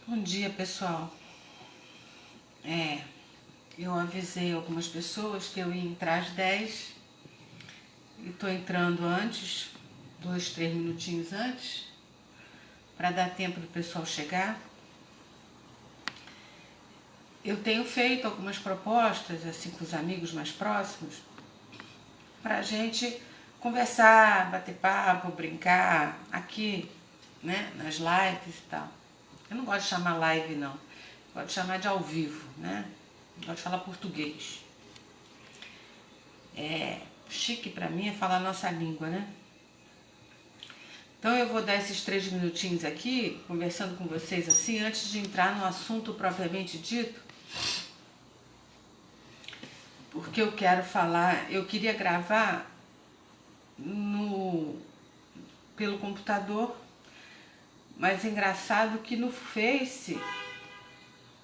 Bom dia, pessoal. Eu avisei algumas pessoas que eu ia entrar às 10 e tô entrando antes, 2, 3 minutinhos antes, para dar tempo do pessoal chegar. Eu tenho feito algumas propostas, assim, com os amigos mais próximos, para a gente conversar, bater papo, brincar aqui, né, nas lives e tal. Eu não gosto de chamar live, não. Eu gosto de chamar de ao vivo, né? Eu gosto de falar português. Chique pra mim é falar a nossa língua, né? Então eu vou dar esses 3 minutinhos aqui, conversando com vocês assim, antes de entrar no assunto propriamente dito, porque eu quero falar, eu queria gravar pelo computador, mas é engraçado que no Face,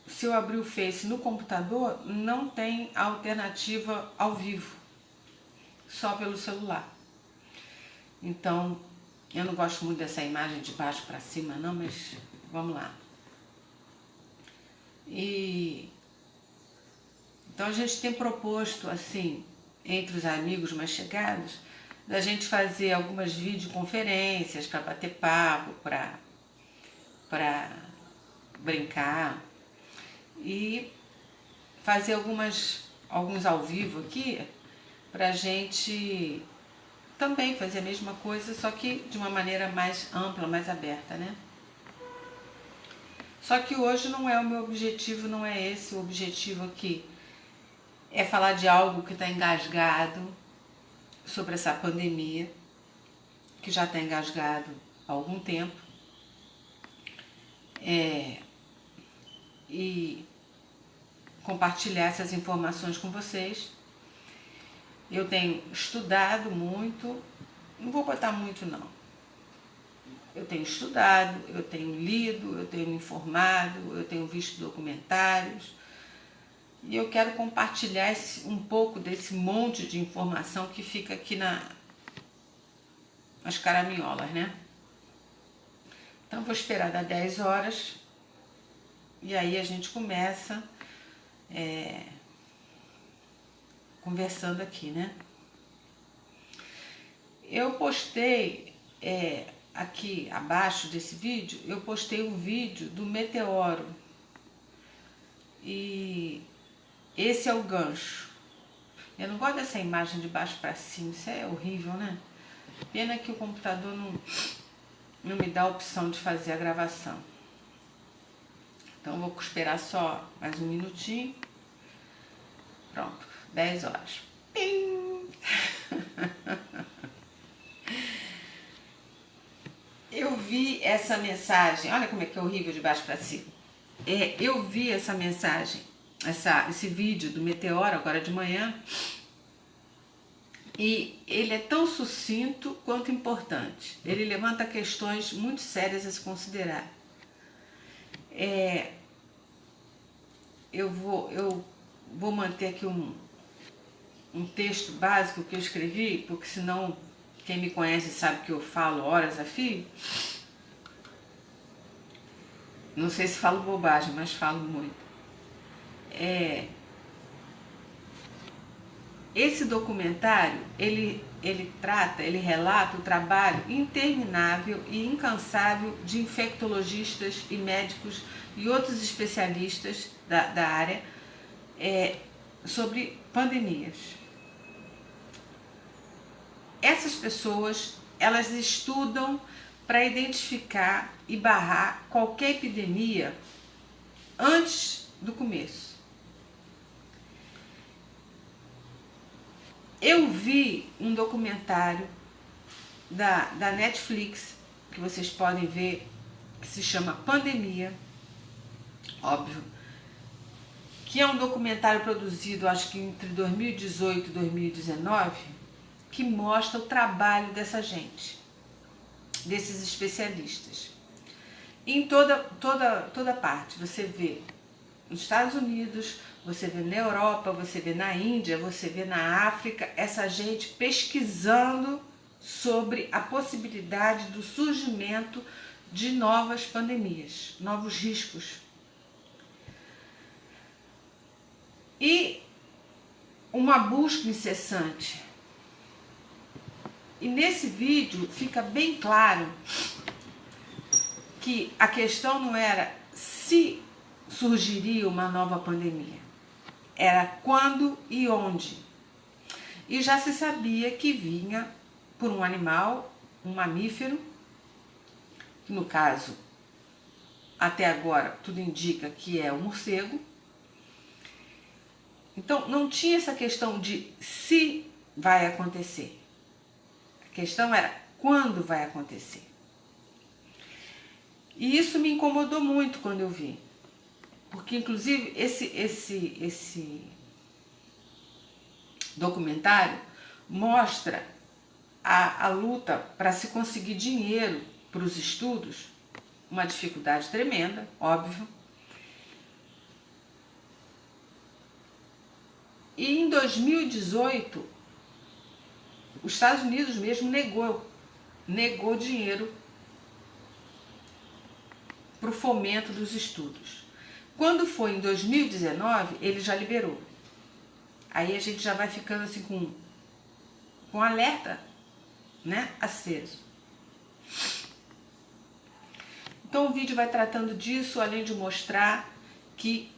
se eu abrir o Face no computador, não tem alternativa ao vivo, só pelo celular. Então, eu não gosto muito dessa imagem de baixo para cima não, mas vamos lá. Então a gente tem proposto, assim, entre os amigos mais chegados, da gente fazer algumas videoconferências para bater papo, para brincar e fazer alguns ao vivo aqui pra gente também fazer a mesma coisa, só que de uma maneira mais ampla, mais aberta, né? Só que hoje não é o meu objetivo, não é esse o objetivo aqui. É falar de algo que está engasgado sobre essa pandemia, que já está engasgado há algum tempo. E compartilhar essas informações com vocês. Eu tenho estudado muito, não vou botar muito não. Eu tenho estudado, eu tenho lido, eu tenho me informado, eu tenho visto documentários e eu quero compartilhar um pouco desse monte de informação que fica aqui nas caraminholas, né? Então vou esperar dar 10 horas e aí a gente começa conversando aqui, né? Eu postei aqui abaixo desse vídeo, eu postei um vídeo do meteoro e esse é o gancho. Eu não gosto dessa imagem de baixo para cima, isso é horrível, né? Pena que o computador não me dá a opção de fazer a gravação. Então vou esperar só mais um minutinho. Pronto, 10 horas. Pim! Eu vi essa mensagem, olha como é que é horrível de baixo para cima. Eu vi essa mensagem, esse vídeo do meteoro agora de manhã, e ele é tão sucinto quanto importante. Ele levanta questões muito sérias a se considerar. Eu vou manter aqui um texto básico que eu escrevi, porque senão quem me conhece sabe que eu falo horas a fio. Não sei se falo bobagem, mas falo muito. Esse documentário, ele relata o trabalho interminável e incansável de infectologistas e médicos e outros especialistas da área sobre pandemias. Essas pessoas, elas estudam para identificar e barrar qualquer epidemia antes do começo. Eu vi um documentário da Netflix, que vocês podem ver, que se chama Pandemia, óbvio, que é um documentário produzido, acho que entre 2018 e 2019, que mostra o trabalho dessa gente, desses especialistas. Em toda parte, você vê nos Estados Unidos, você vê na Europa, você vê na Índia, você vê na África, essa gente pesquisando sobre a possibilidade do surgimento de novas pandemias, novos riscos. E uma busca incessante. E nesse vídeo fica bem claro que a questão não era se surgiria uma nova pandemia, era quando e onde. E já se sabia que vinha por um animal, um mamífero, que no caso, até agora, tudo indica que é o morcego. Então, não tinha essa questão de se vai acontecer. A questão era quando vai acontecer. E isso me incomodou muito quando eu vi. Porque, inclusive, esse documentário mostra a luta para se conseguir dinheiro para os estudos, uma dificuldade tremenda, óbvio. E em 2018, os Estados Unidos mesmo negou dinheiro para o fomento dos estudos. Quando foi em 2019, ele já liberou. Aí a gente já vai ficando assim com alerta, né, aceso. Então o vídeo vai tratando disso, além de mostrar que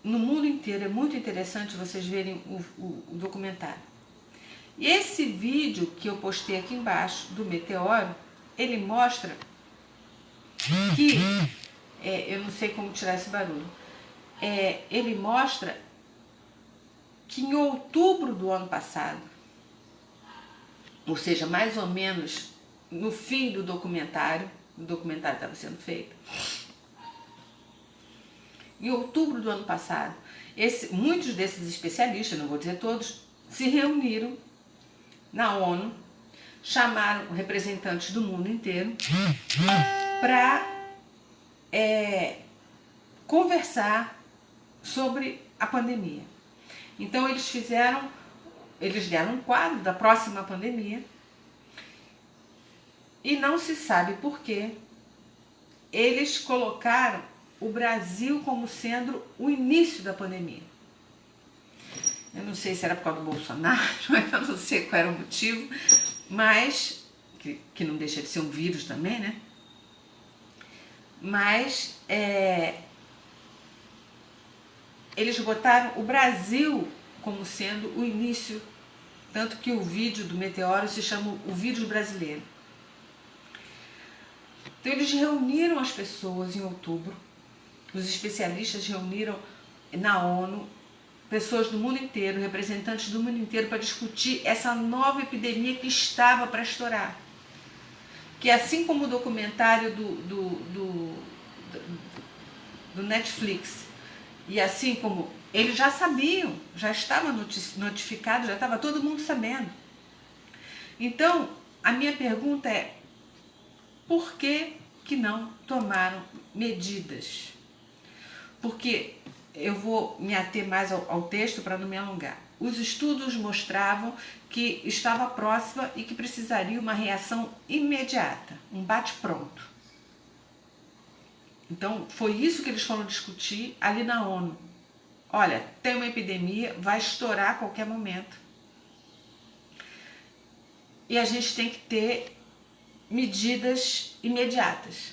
no mundo inteiro é muito interessante vocês verem o documentário. E esse vídeo que eu postei aqui embaixo, do meteoro, ele mostra que, eu não sei como tirar esse barulho, ele mostra que em outubro do ano passado, ou seja, mais ou menos no fim do documentário, o documentário estava sendo feito, em outubro do ano passado, muitos desses especialistas, não vou dizer todos, se reuniram na ONU, chamaram representantes do mundo inteiro para conversar sobre a pandemia. Então eles deram um quadro da próxima pandemia e não se sabe por que eles colocaram o Brasil como sendo o início da pandemia. Eu não sei se era por causa do Bolsonaro, eu não sei qual era o motivo, mas, que não deixa de ser um vírus também, né? Mas eles botaram o Brasil como sendo o início, tanto que o vídeo do meteoro se chama o vírus brasileiro. Então eles reuniram as pessoas em outubro, os especialistas reuniram na ONU, pessoas do mundo inteiro, representantes do mundo inteiro, para discutir essa nova epidemia que estava para estourar. Que assim como o documentário do Netflix, e assim como eles já sabiam, já estava notificado, já estava todo mundo sabendo. Então, a minha pergunta é, por que não tomaram medidas? Porque eu vou me ater mais ao texto para não me alongar. Os estudos mostravam que estava próxima e que precisaria uma reação imediata, um bate-pronto. Então, foi isso que eles foram discutir ali na ONU. Olha, tem uma epidemia, vai estourar a qualquer momento. E a gente tem que ter medidas imediatas.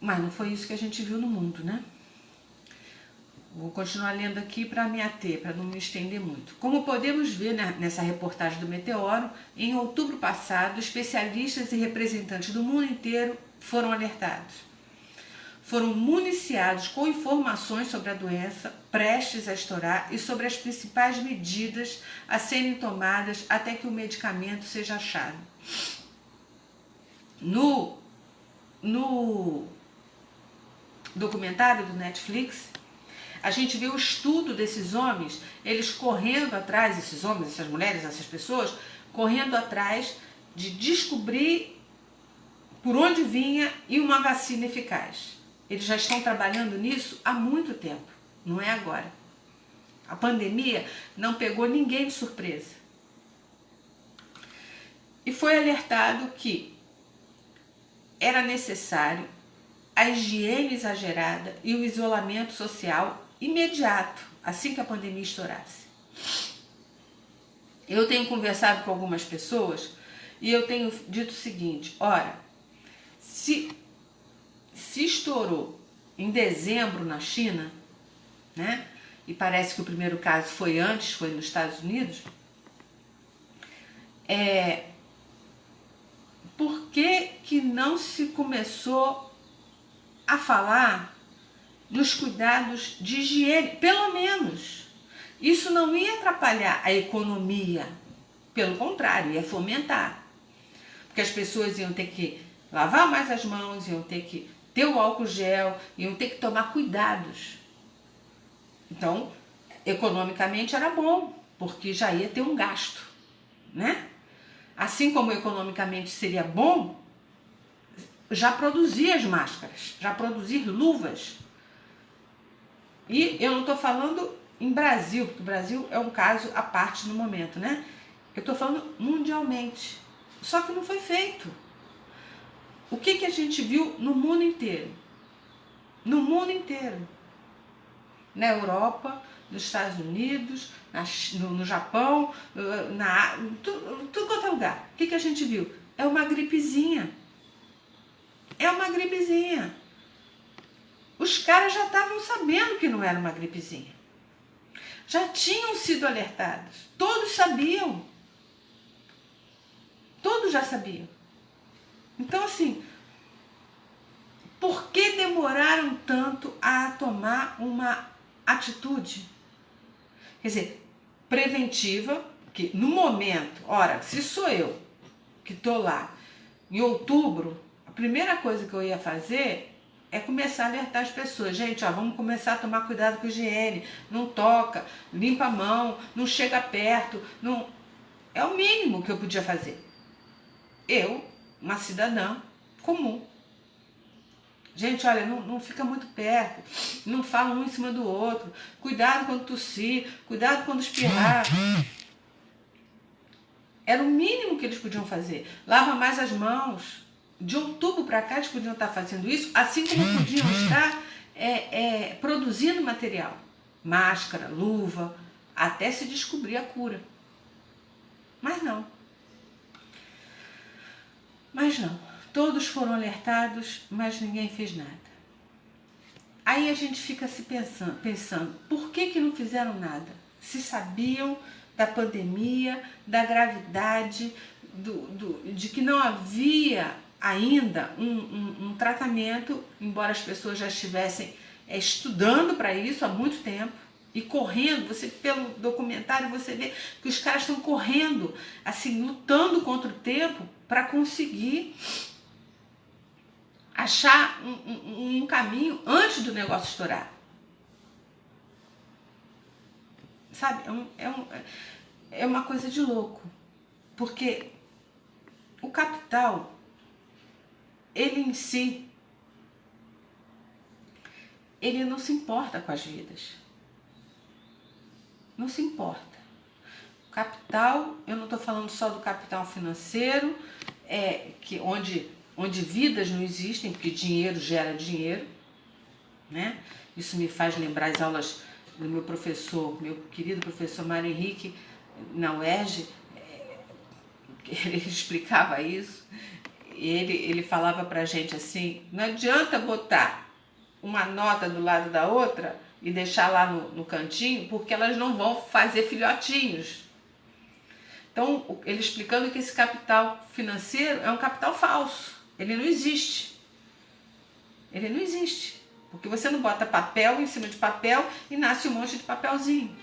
Mas não foi isso que a gente viu no mundo, né? Vou continuar lendo aqui para me ater, para não me estender muito. Como podemos ver nessa reportagem do Meteoro, em outubro passado, especialistas e representantes do mundo inteiro foram alertados. Foram municiados com informações sobre a doença prestes a estourar e sobre as principais medidas a serem tomadas até que o medicamento seja achado. No documentário do Netflix, a gente vê o estudo desses homens, eles correndo atrás, esses homens, essas mulheres, essas pessoas, correndo atrás de descobrir por onde vinha e uma vacina eficaz. Eles já estão trabalhando nisso há muito tempo, não é agora. A pandemia não pegou ninguém de surpresa. E foi alertado que era necessário a higiene exagerada e o isolamento social imediato, assim que a pandemia estourasse. Eu tenho conversado com algumas pessoas e eu tenho dito o seguinte: ora, se estourou em dezembro na China, né? E parece que o primeiro caso foi antes, foi nos Estados Unidos. Por que não se começou a falar nos cuidados de higiene? Pelo menos. Isso não ia atrapalhar a economia. Pelo contrário, ia fomentar. Porque as pessoas iam ter que lavar mais as mãos, iam ter que ter o álcool gel, iam ter que tomar cuidados. Então, economicamente era bom, porque já ia ter um gasto, né? Assim como economicamente seria bom já produzir as máscaras, já produzir luvas. E eu não estou falando em Brasil, porque o Brasil é um caso à parte no momento, né? Eu estou falando mundialmente. Só que não foi feito. O que a gente viu no mundo inteiro? No mundo inteiro. Na Europa, nos Estados Unidos, no Japão, tudo quanto é lugar. O que a gente viu? É uma gripezinha. É uma gripezinha. Os caras já estavam sabendo que não era uma gripezinha. Já tinham sido alertados. Todos sabiam. Todos já sabiam. Então, assim, por que demoraram tanto a tomar uma atitude? Quer dizer, preventiva, que no momento, ora, se sou eu que estou lá em outubro, a primeira coisa que eu ia fazer é começar a alertar as pessoas. Gente, ó, vamos começar a tomar cuidado com a higiene. Não toca, limpa a mão, não chega perto. Não... É o mínimo que eu podia fazer. Eu, uma cidadã comum. Gente, olha, não fica muito perto, não fala um em cima do outro, cuidado quando tossir, cuidado quando espirrar. Era o mínimo que eles podiam fazer. Lava mais as mãos. De outubro para cá eles podiam estar fazendo isso, assim como podiam estar produzindo material. Máscara, luva, até se descobrir a cura. Mas não. Todos foram alertados, mas ninguém fez nada. Aí a gente fica se pensando, por que não fizeram nada? Se sabiam da pandemia, da gravidade, de que não havia ainda um tratamento, embora as pessoas já estivessem estudando para isso há muito tempo e correndo. Você, pelo documentário, você vê que os caras estão correndo, assim, lutando contra o tempo para conseguir achar um caminho antes do negócio estourar. Sabe, é uma coisa de louco, porque o capital, ele em si, ele não se importa com as vidas. Não se importa. O capital, eu não estou falando só do capital financeiro, onde vidas não existem, porque dinheiro gera dinheiro, né? Isso me faz lembrar as aulas do meu professor, meu querido professor Mário Henrique, na UERJ. Ele explicava isso. Ele falava pra gente assim: não adianta botar uma nota do lado da outra e deixar lá no cantinho, porque elas não vão fazer filhotinhos. Então, ele explicando que esse capital financeiro é um capital falso. Ele não existe. Ele não existe. Porque você não bota papel em cima de papel e nasce um monte de papelzinho.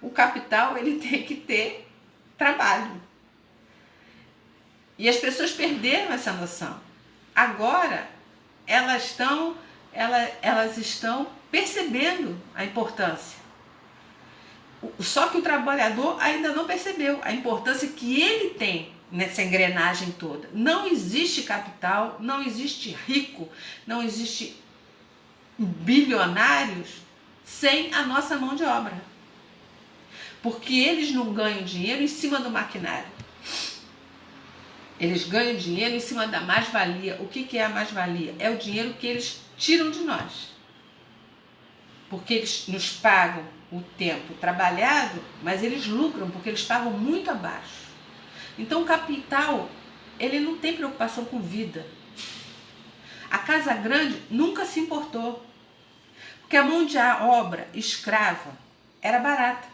O capital, ele tem que ter trabalho. E as pessoas perderam essa noção. Agora, elas estão percebendo a importância. Só que o trabalhador ainda não percebeu a importância que ele tem nessa engrenagem toda. Não existe capital, não existe rico, não existe bilionários sem a nossa mão de obra. Porque eles não ganham dinheiro em cima do maquinário. Eles ganham dinheiro em cima da mais-valia. O que é a mais-valia? É o dinheiro que eles tiram de nós. Porque eles nos pagam o tempo trabalhado, mas eles lucram porque eles pagam muito abaixo. Então o capital, ele não tem preocupação com vida. A Casa Grande nunca se importou, porque a mão de obra escrava era barata.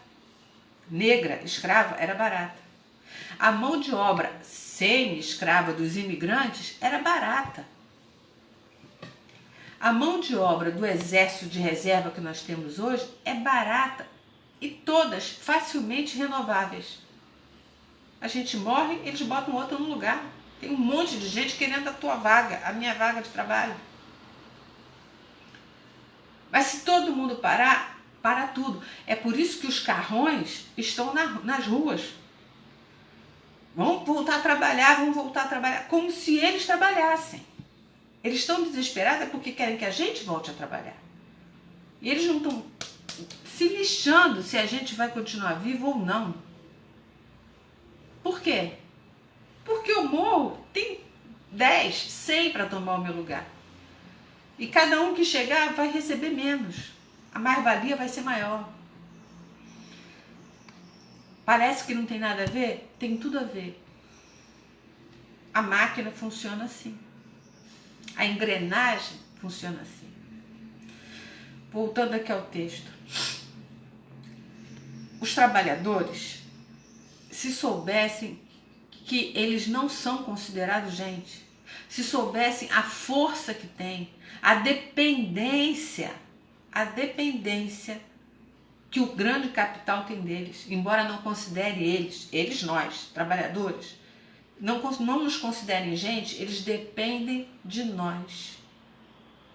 Negra, escrava, era barata. A mão de obra semi-escrava dos imigrantes era barata. A mão de obra do exército de reserva que nós temos hoje é barata e todas facilmente renováveis. A gente morre, eles botam outro no lugar. Tem um monte de gente querendo a tua vaga, a minha vaga de trabalho. Mas se todo mundo parar, para tudo. É por isso que os carrões estão nas ruas. Vamos voltar a trabalhar, como se eles trabalhassem. Eles estão desesperados porque querem que a gente volte a trabalhar. E eles não estão se lixando se a gente vai continuar vivo ou não. Por quê? Porque o morro tem 10, 100 para tomar o meu lugar. E cada um que chegar vai receber menos. A mais-valia vai ser maior. Parece que não tem nada a ver? Tem tudo a ver. A máquina funciona assim. A engrenagem funciona assim. Voltando aqui ao texto. Os trabalhadores, se soubessem que eles não são considerados gente, se soubessem a força que tem, a dependência que o grande capital tem deles, embora não considere eles nós, trabalhadores, não nos considerem gente, eles dependem de nós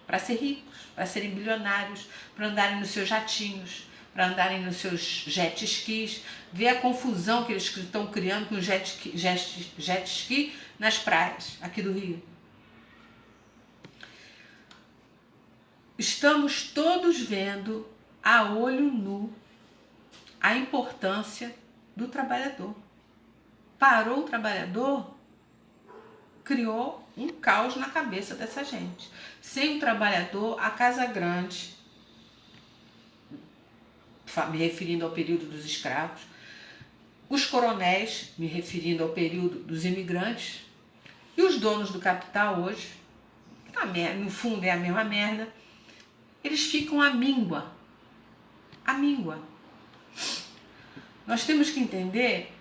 para ser ricos, para serem bilionários, para andarem nos seus jatinhos, para andarem nos seus jet skis. Vê a confusão que eles estão criando com jet ski nas praias aqui do Rio. Estamos todos vendo a olho nu a importância do trabalhador. Parou o trabalhador, criou um caos na cabeça dessa gente. Sem o trabalhador, a Casa Grande, me referindo ao período dos escravos, os coronéis, me referindo ao período dos imigrantes, e os donos do capital hoje, no fundo é a mesma merda, eles ficam à míngua. À míngua. Nós temos que entender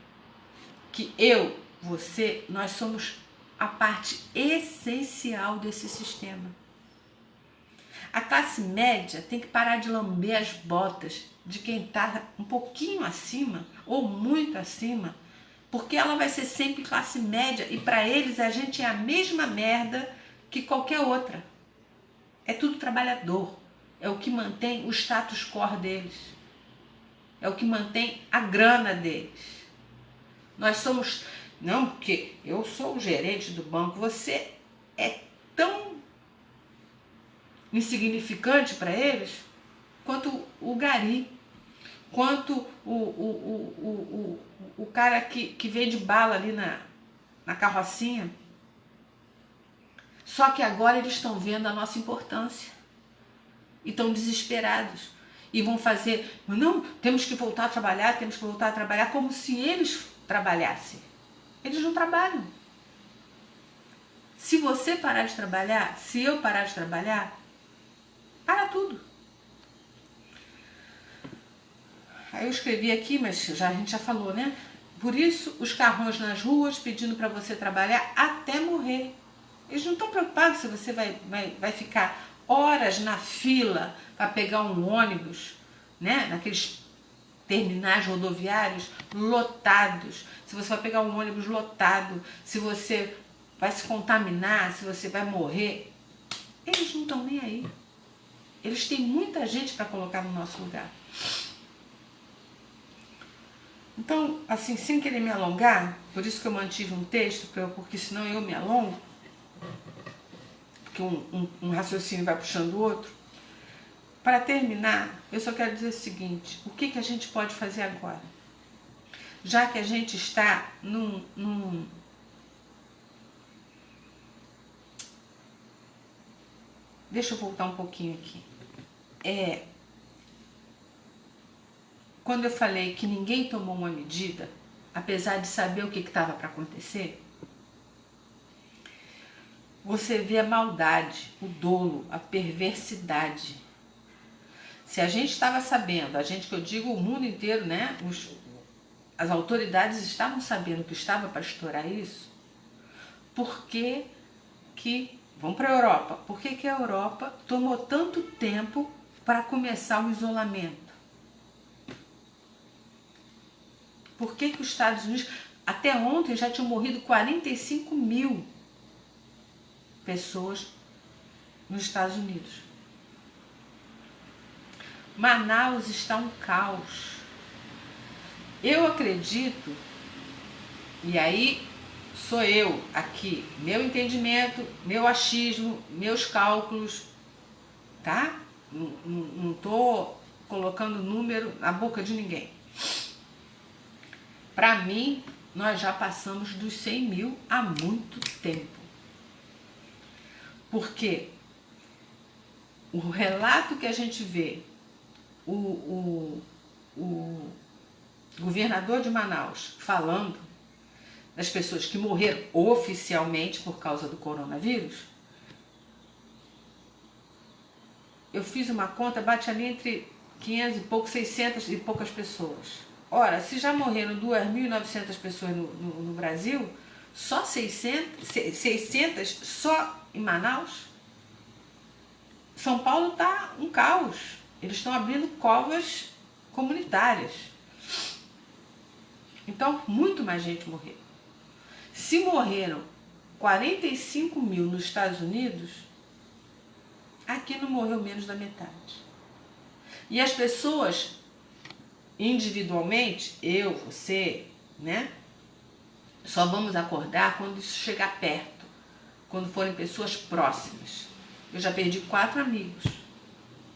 que eu, você, nós somos a parte essencial desse sistema. A classe média tem que parar de lamber as botas de quem está um pouquinho acima ou muito acima, porque ela vai ser sempre classe média e para eles a gente é a mesma merda que qualquer outra. É tudo trabalhador, é o que mantém o status quo deles, é o que mantém a grana deles. Nós somos, não porque eu sou o gerente do banco, você é tão insignificante para eles quanto o gari, quanto o cara que vende bala ali na carrocinha. Só que agora eles estão vendo a nossa importância e estão desesperados e vão fazer, não, temos que voltar a trabalhar, como se eles trabalhassem. Eles não trabalham. Se você parar de trabalhar, se eu parar de trabalhar, para tudo. Aí eu escrevi aqui, mas a gente já falou, né? Por isso, os carrões nas ruas pedindo para você trabalhar até morrer. Eles não estão preocupados se você vai ficar horas na fila para pegar um ônibus, né? Naqueles terminais rodoviários lotados. Se você vai pegar um ônibus lotado, se você vai se contaminar, se você vai morrer. Eles não estão nem aí. Eles têm muita gente para colocar no nosso lugar. Então, assim, sem querer me alongar, por isso que eu mantive um texto, porque senão eu me alongo, porque um raciocínio vai puxando o outro. Para terminar, eu só quero dizer o seguinte, o que a gente pode fazer agora? Já que a gente está deixa eu voltar um pouquinho aqui. Quando eu falei que ninguém tomou uma medida, apesar de saber o que estava para acontecer, você vê a maldade, o dolo, a perversidade. Se a gente estava sabendo, a gente que eu digo o mundo inteiro, né? As autoridades estavam sabendo que estava para estourar isso, por que vamos para a Europa, por que a Europa tomou tanto tempo para começar o isolamento? Por que os Estados Unidos, até ontem já tinham morrido 45 mil pessoas nos Estados Unidos. Manaus está um caos. Eu acredito, e aí sou eu aqui, meu entendimento, meu achismo, meus cálculos, tá? Não estou colocando número na boca de ninguém. Para mim, nós já passamos dos 100 mil há muito tempo. Porque o relato que a gente vê, o governador de Manaus falando das pessoas que morreram oficialmente por causa do coronavírus, eu fiz uma conta, bate ali entre 500 e pouco, 600 e poucas pessoas. Ora, se já morreram 2.900 pessoas no Brasil, só 600 só em Manaus? São Paulo está um caos. Eles estão abrindo covas comunitárias. Então, muito mais gente morreu. Se morreram 45 mil nos Estados Unidos, aqui não morreu menos da metade. E as pessoas, individualmente, eu, você, né? Só vamos acordar quando isso chegar perto, quando forem pessoas próximas. Eu já perdi 4 amigos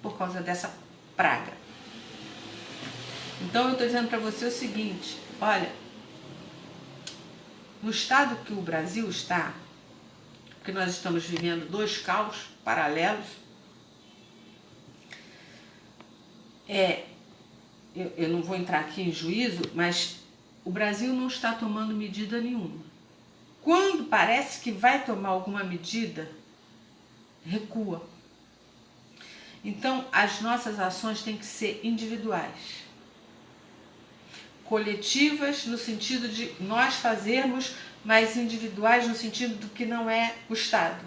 por causa dessa praga. Então eu estou dizendo para você o seguinte, olha, no estado que o Brasil está, porque nós estamos vivendo 2 caos paralelos, eu não vou entrar aqui em juízo, mas o Brasil não está tomando medida nenhuma. Quando parece que vai tomar alguma medida, recua. Então, as nossas ações têm que ser individuais. Coletivas no sentido de nós fazermos, mas individuais no sentido do que não é o Estado.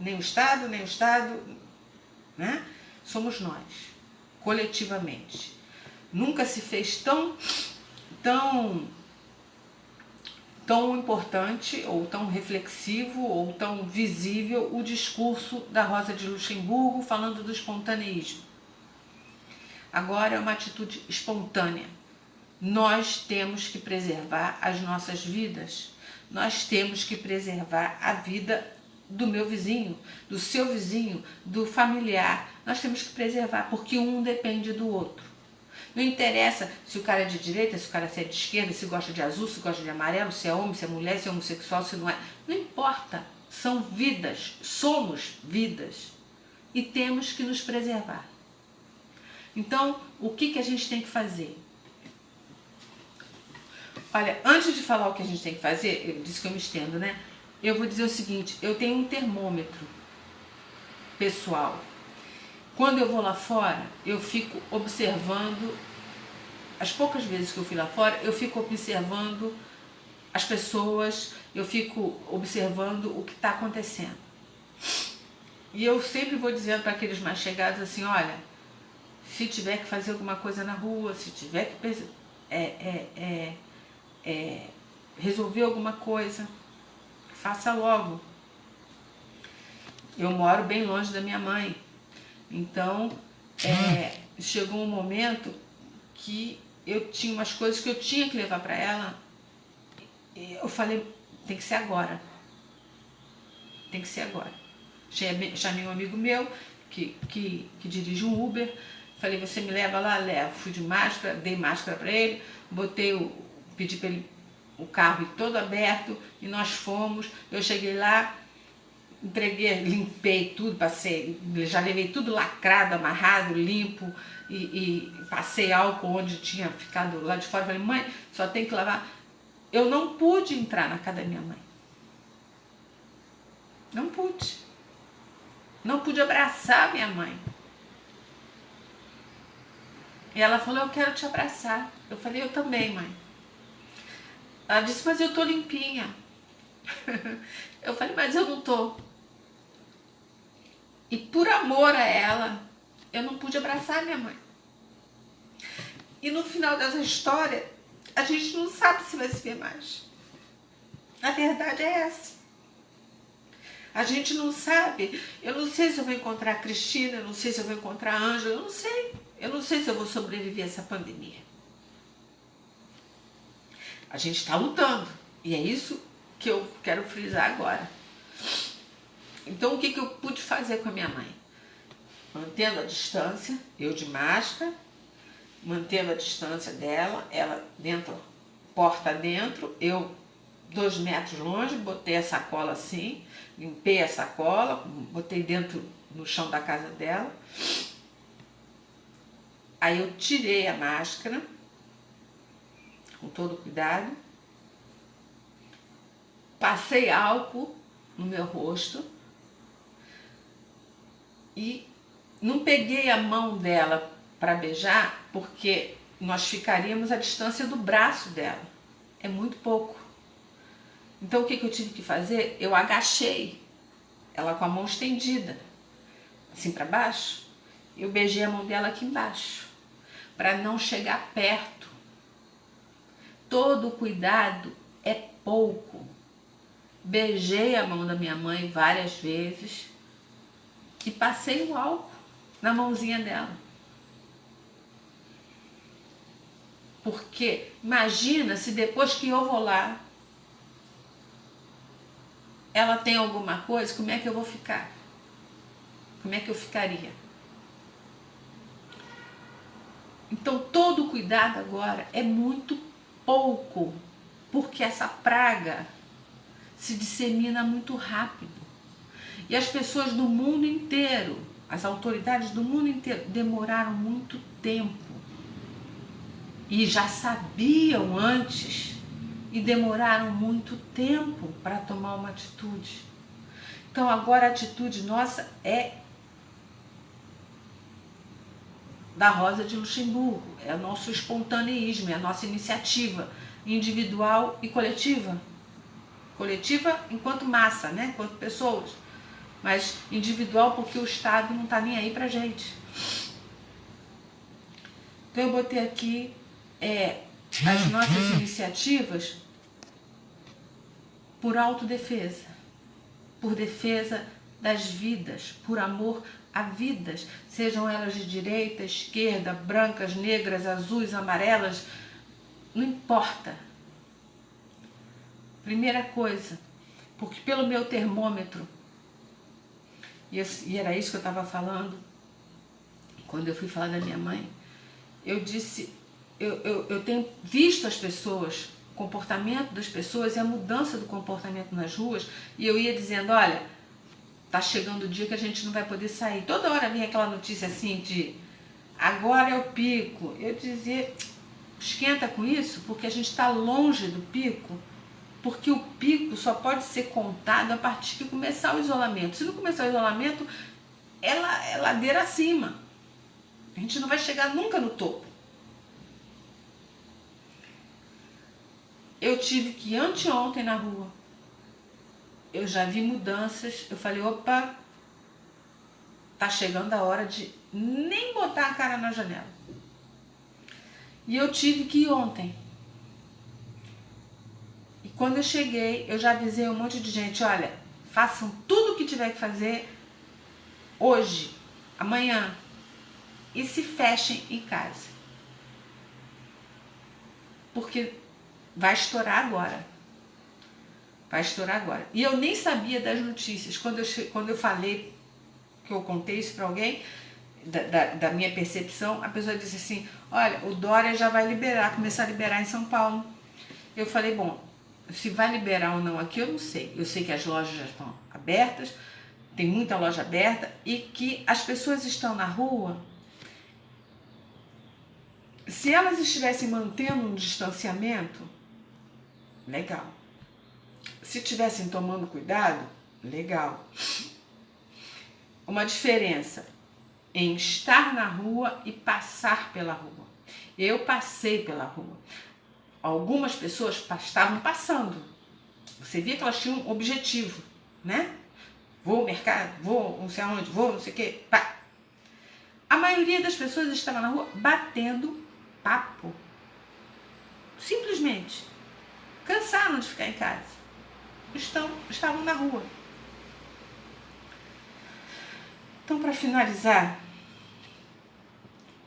Nem o Estado, né? Somos nós, coletivamente. Nunca se fez tão importante, ou tão reflexivo, ou tão visível o discurso da Rosa de Luxemburgo falando do espontaneísmo. Agora é uma atitude espontânea. Nós temos que preservar as nossas vidas. Nós temos que preservar a vida do meu vizinho, do seu vizinho, do familiar. Nós temos que preservar, porque um depende do outro. Não interessa se o cara é de direita, se o cara é de esquerda, se gosta de azul, se gosta de amarelo, se é homem, se é mulher, se é homossexual, se não é. Não importa. São vidas. Somos vidas. E temos que nos preservar. Então, o que a gente tem que fazer? Olha, antes de falar o que a gente tem que fazer, eu disse que eu me estendo, né? Eu vou dizer o seguinte, eu tenho um termômetro pessoal. Quando eu vou lá fora, eu fico observando, as poucas vezes que eu fui lá fora, eu fico observando as pessoas, eu fico observando o que está acontecendo. E eu sempre vou dizendo para aqueles mais chegados assim, olha, se tiver que fazer alguma coisa na rua, se tiver que resolver alguma coisa, faça logo. Eu moro bem longe da minha mãe. Então, chegou um momento que eu tinha umas coisas que eu tinha que levar para ela. E eu falei, tem que ser agora. Tem que ser agora. Chamei um amigo meu que dirige um Uber. Falei, você me leva lá? Levo. Fui de máscara, dei máscara para ele, pedi para ele o carro todo aberto e nós fomos. Eu cheguei lá, entreguei, limpei tudo, passei, já levei tudo lacrado, amarrado, limpo e passei álcool onde tinha ficado lá de fora. Falei, mãe, só tem que lavar. Eu não pude entrar na casa da minha mãe. Não pude. Não pude abraçar minha mãe. E ela falou, eu quero te abraçar. Eu falei, eu também, mãe. Ela disse, mas eu tô limpinha. Eu falei, mas eu não tô. E por amor a ela, eu não pude abraçar minha mãe. E no final dessa história, a gente não sabe se vai se ver mais. A verdade é essa. A gente não sabe. Eu não sei se eu vou encontrar a Cristina, eu não sei se eu vou encontrar a Ângela, eu não sei. Eu não sei se eu vou sobreviver a essa pandemia. A gente está lutando. E é isso que eu quero frisar agora. Então, o que eu pude fazer com a minha mãe? Mantendo a distância, eu de máscara, mantendo a distância dela, ela dentro, porta dentro, eu 2 metros longe, botei a sacola assim, limpei a sacola, botei dentro no chão da casa dela. Aí eu tirei a máscara, com todo cuidado, passei álcool no meu rosto e não peguei a mão dela para beijar, porque nós ficaríamos à distância do braço dela. É muito pouco. Então o que eu tive que fazer? Eu agachei ela com a mão estendida, assim para baixo. Eu beijei a mão dela aqui embaixo, para não chegar perto. Todo cuidado é pouco. Beijei a mão da minha mãe várias vezes e passei o álcool na mãozinha dela. Porque imagina se depois que eu vou lá, ela tem alguma coisa, como é que eu vou ficar? Como é que eu ficaria? Então todo cuidado agora é muito pouco, porque essa praga se dissemina muito rápido. E as pessoas do mundo inteiro, as autoridades do mundo inteiro, demoraram muito tempo. E já sabiam antes e demoraram muito tempo para tomar uma atitude. Então agora a atitude nossa é da Rosa de Luxemburgo, é o nosso espontaneísmo, é a nossa iniciativa individual e coletiva. Coletiva enquanto massa, né? Enquanto pessoas, mas individual porque o Estado não está nem aí pra gente. Então eu botei aqui as nossas iniciativas por autodefesa, por defesa das vidas, por amor a vidas, sejam elas de direita, esquerda, brancas, negras, azuis, amarelas, não importa. Primeira coisa, porque pelo meu termômetro, e era isso que eu estava falando quando eu fui falar da minha mãe, eu disse, eu tenho visto as pessoas, o comportamento das pessoas e a mudança do comportamento nas ruas, e eu ia dizendo, olha, tá chegando o dia que a gente não vai poder sair. Toda hora vinha aquela notícia assim de, agora é o pico. Eu dizia, esquenta com isso, porque a gente está longe do pico, porque o pico só pode ser contado a partir de começar o isolamento. Se não começar o isolamento, é ladeira acima. A gente não vai chegar nunca no topo. Eu tive que ir anteontem na rua. Eu já vi mudanças. Eu falei, opa, tá chegando a hora de nem botar a cara na janela. E eu tive que ir ontem. E quando eu cheguei, eu já avisei um monte de gente, olha, façam tudo o que tiver que fazer hoje, amanhã, e se fechem em casa. Porque vai estourar agora. Vai estourar agora. E eu nem sabia das notícias. Quando eu falei, que eu contei isso para alguém, da minha percepção, a pessoa disse assim, olha, o Dória já vai começar a liberar em São Paulo. Eu falei, bom, Se vai liberar ou não aqui, eu não sei. Eu sei que as lojas já estão abertas, tem muita loja aberta, e que as pessoas estão na rua. Se elas estivessem mantendo um distanciamento, legal. Se estivessem tomando cuidado, legal. Uma diferença em estar na rua e passar pela rua. Eu passei pela rua. Algumas pessoas estavam passando. Você via que elas tinham um objetivo, né? Vou ao mercado, vou não sei aonde, vou não sei o quê. Pá. A maioria das pessoas estava na rua batendo papo. Simplesmente. Cansaram de ficar em casa. Estavam na rua. Então, para finalizar,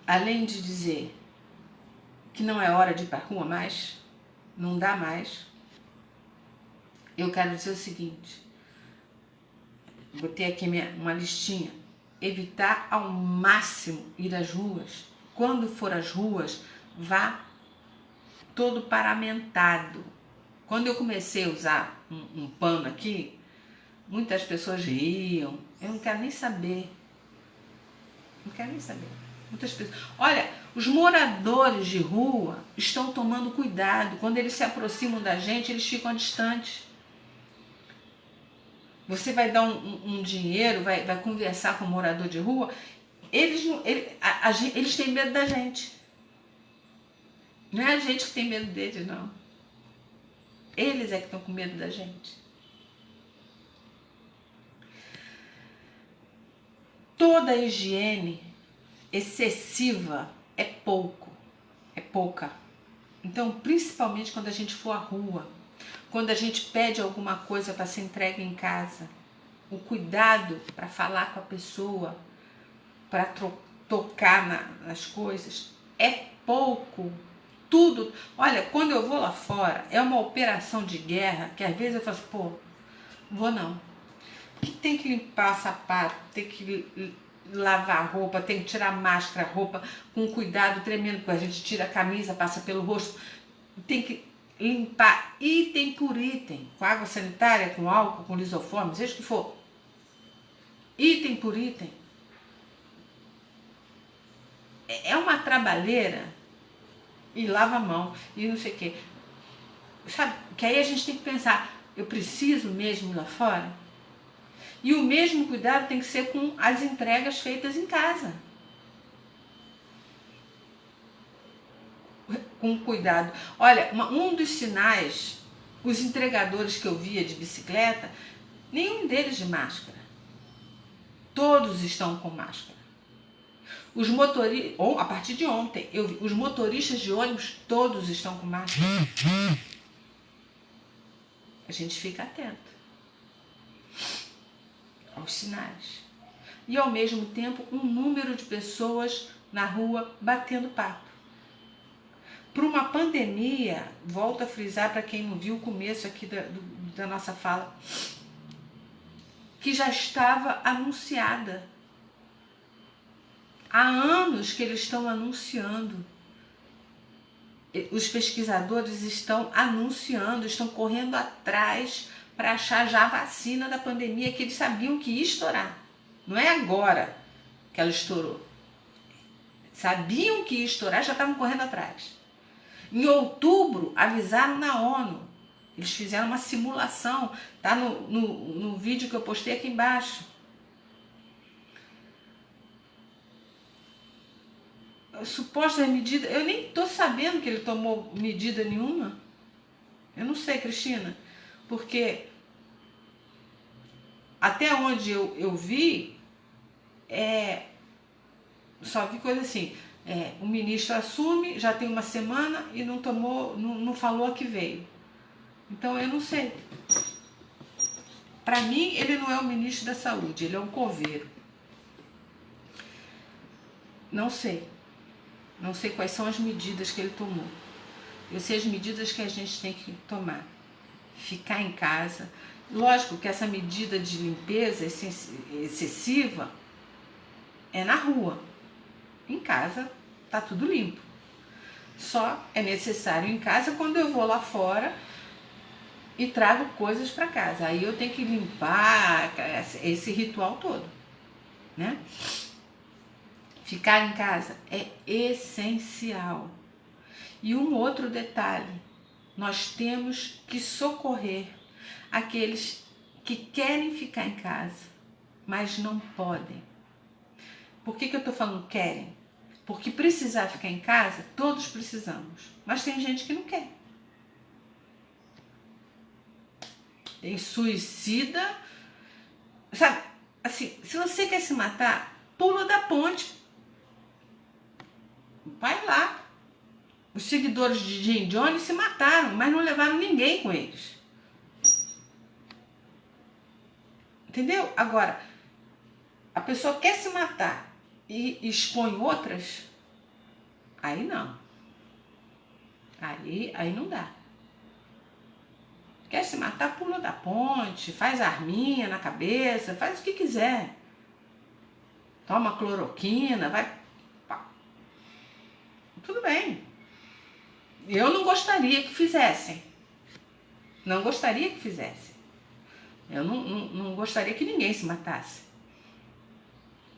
além de dizer que não é hora de ir para a rua mais, não dá mais, eu quero dizer o seguinte, botei aqui uma listinha, evitar ao máximo ir às ruas. Quando for às ruas, vá todo paramentado. Quando eu comecei a usar um pano aqui, muitas pessoas riam. Eu não quero nem saber. Não quero nem saber. Muitas pessoas. Olha, os moradores de rua estão tomando cuidado. Quando eles se aproximam da gente, eles ficam distantes. Você vai dar um dinheiro, vai conversar com um morador de rua, eles têm medo da gente. Não é a gente que tem medo deles, não. Eles é que estão com medo da gente. Toda higiene excessiva é pouca. Então, principalmente quando a gente for à rua, quando a gente pede alguma coisa para ser entregue em casa, o cuidado para falar com a pessoa, para tocar nas coisas, é pouco. Tudo. Olha, quando eu vou lá fora, é uma operação de guerra que às vezes eu falo assim, pô, não vou não. Que tem que limpar sapato, tem que lavar roupa, tem que tirar máscara, roupa com cuidado tremendo, porque a gente tira a camisa, passa pelo rosto, tem que limpar item por item, com água sanitária, com álcool, com lisoforme, seja o que for. Item por item. É uma trabalheira. E lava a mão, e não sei o quê. Sabe? Que aí a gente tem que pensar, eu preciso mesmo ir lá fora? E o mesmo cuidado tem que ser com as entregas feitas em casa. Com cuidado. Olha, um dos sinais, os entregadores que eu via de bicicleta, nenhum deles de máscara. Todos estão com máscara. Os motoristas, a partir de ontem, eu vi, os motoristas de ônibus, todos estão com máscara. A gente fica atento aos sinais. E ao mesmo tempo, um número de pessoas na rua batendo papo. Para uma pandemia, volto a frisar para quem não viu o começo aqui da nossa fala, que já estava anunciada. Há anos que eles estão anunciando. Os pesquisadores estão anunciando, estão correndo atrás para achar já a vacina da pandemia que eles sabiam que ia estourar. Não é agora que ela estourou. Sabiam que ia estourar, já estavam correndo atrás. Em outubro, avisaram na ONU. Eles fizeram uma simulação, tá no vídeo que eu postei aqui embaixo. Supostas medidas, eu nem estou sabendo que ele tomou medida nenhuma. Eu não sei, Cristina, porque até onde eu vi, só vi coisa assim, o ministro assume, já tem uma semana e não tomou, não falou a que veio. Então eu não sei. Para mim, ele não é o ministro da saúde, ele é um coveiro. Não sei. Não sei quais são as medidas que ele tomou. Eu sei as medidas que a gente tem que tomar. Ficar em casa. Lógico que essa medida de limpeza excessiva é na rua. Em casa tá tudo limpo. Só é necessário em casa quando eu vou lá fora e trago coisas para casa. Aí eu tenho que limpar esse ritual todo, né? Ficar em casa é essencial. E um outro detalhe, nós temos que socorrer aqueles que querem ficar em casa, mas não podem. Por que eu estou falando querem? Porque precisar ficar em casa, todos precisamos. Mas tem gente que não quer. Tem suicida. Sabe, assim, se você quer se matar, pula da ponte. Vai lá. Os seguidores de Jim Jones se mataram, mas não levaram ninguém com eles. Entendeu? Agora, a pessoa quer se matar e expõe outras, aí não. Aí não dá. Quer se matar, pula da ponte, faz arminha na cabeça, faz o que quiser. Toma cloroquina, vai... Tudo bem. Eu não gostaria que fizessem. Não gostaria que fizessem. Eu não gostaria que ninguém se matasse.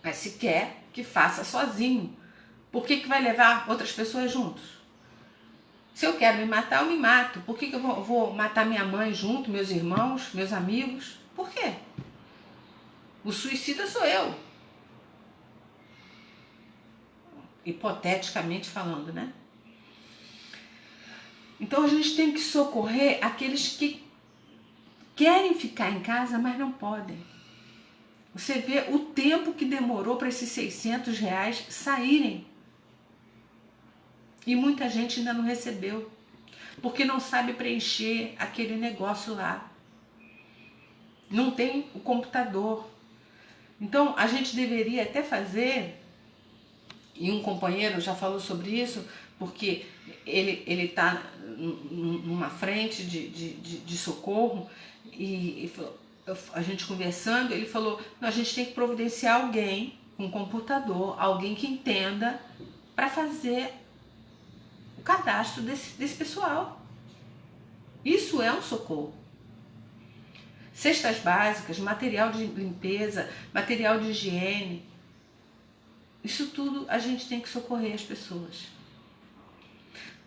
Mas se quer, que faça sozinho. Por que vai levar outras pessoas juntos? Se eu quero me matar, eu me mato. Por que eu vou matar minha mãe junto, meus irmãos, meus amigos? Por quê? O suicida sou eu. Hipoteticamente falando, né? Então a gente tem que socorrer aqueles que querem ficar em casa, mas não podem. Você vê o tempo que demorou para esses R$600 saírem. E muita gente ainda não recebeu, porque não sabe preencher aquele negócio lá. Não tem o computador. Então a gente deveria até fazer, e um companheiro já falou sobre isso, porque ele está numa frente de socorro, e a gente conversando, ele falou, a gente tem que providenciar alguém com computador, alguém que entenda, para fazer o cadastro desse pessoal. Isso é um socorro. Cestas básicas, material de limpeza, material de higiene, isso tudo a gente tem que socorrer as pessoas.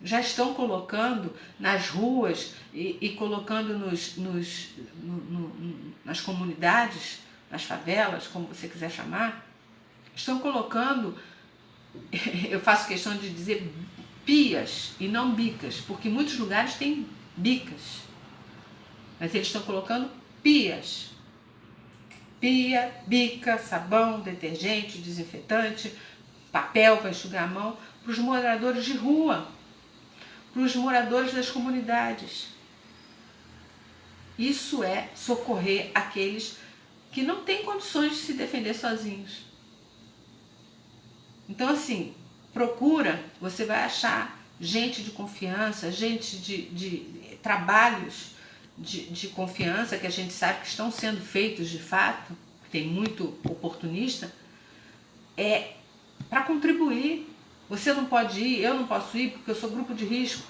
Já estão colocando nas ruas e colocando nas comunidades, nas favelas, como você quiser chamar, estão colocando, eu faço questão de dizer pias e não bicas, porque muitos lugares têm bicas, mas eles estão colocando pias. Pia, bica, sabão, detergente, desinfetante, papel para enxugar a mão, para os moradores de rua, para os moradores das comunidades. Isso é socorrer aqueles que não têm condições de se defender sozinhos. Então, assim, procura, você vai achar gente de confiança, gente de trabalhos de confiança que a gente sabe que estão sendo feitos de fato, tem muito oportunista, para contribuir. Você não pode ir, eu não posso ir porque eu sou grupo de risco.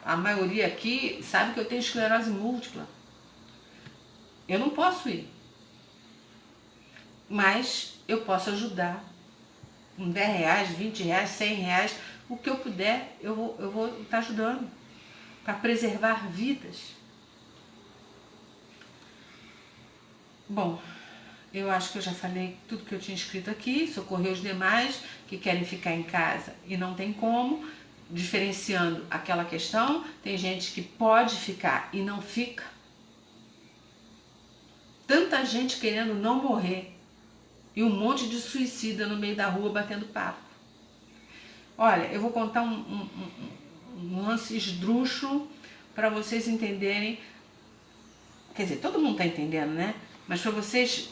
A maioria aqui sabe que eu tenho esclerose múltipla. Eu não posso ir. Mas eu posso ajudar. Com R$10, R$20, R$100, o que eu puder, eu vou estar ajudando. Para preservar vidas. Bom, eu acho que eu já falei tudo que eu tinha escrito aqui, socorrer os demais que querem ficar em casa e não tem como, diferenciando aquela questão, tem gente que pode ficar e não fica. Tanta gente querendo não morrer e um monte de suicida no meio da rua batendo papo. Olha, eu vou contar um lance esdrúxulo para vocês entenderem, quer dizer, todo mundo está entendendo, né? Mas para vocês,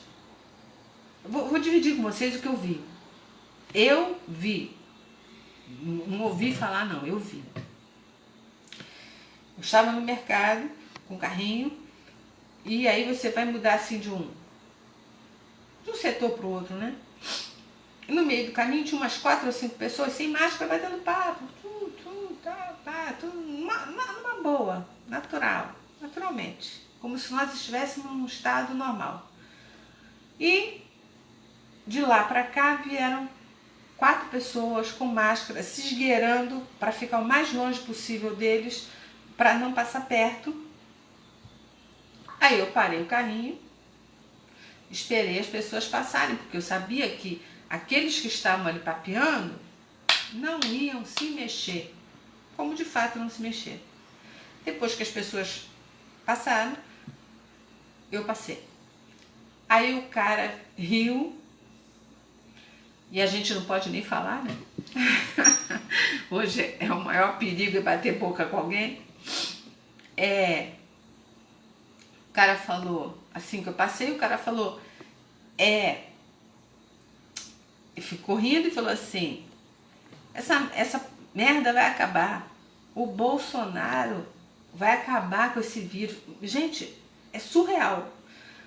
vou dividir com vocês o que eu vi. Eu vi, não ouvi falar não, eu vi. Eu estava no mercado com o carrinho e aí você vai mudar assim de um setor para o outro, né? E no meio do caminho tinha umas 4 ou 5 pessoas sem máscara batendo papo, tudo, numa boa. naturalmente, como se nós estivéssemos num estado normal. E de lá para cá vieram 4 pessoas com máscara se esgueirando para ficar o mais longe possível deles, para não passar perto. Aí eu parei o carrinho, esperei as pessoas passarem, porque eu sabia que aqueles que estavam ali papeando não iam se mexer, como de fato não se mexeram. Depois que as pessoas passaram, eu passei. Aí o cara riu, e a gente não pode nem falar, né? Hoje é o maior perigo é bater boca com alguém. O cara falou, assim que eu passei, o cara falou, ficou rindo e falou assim, essa merda vai acabar, o Bolsonaro vai acabar com esse vírus. Gente, é surreal.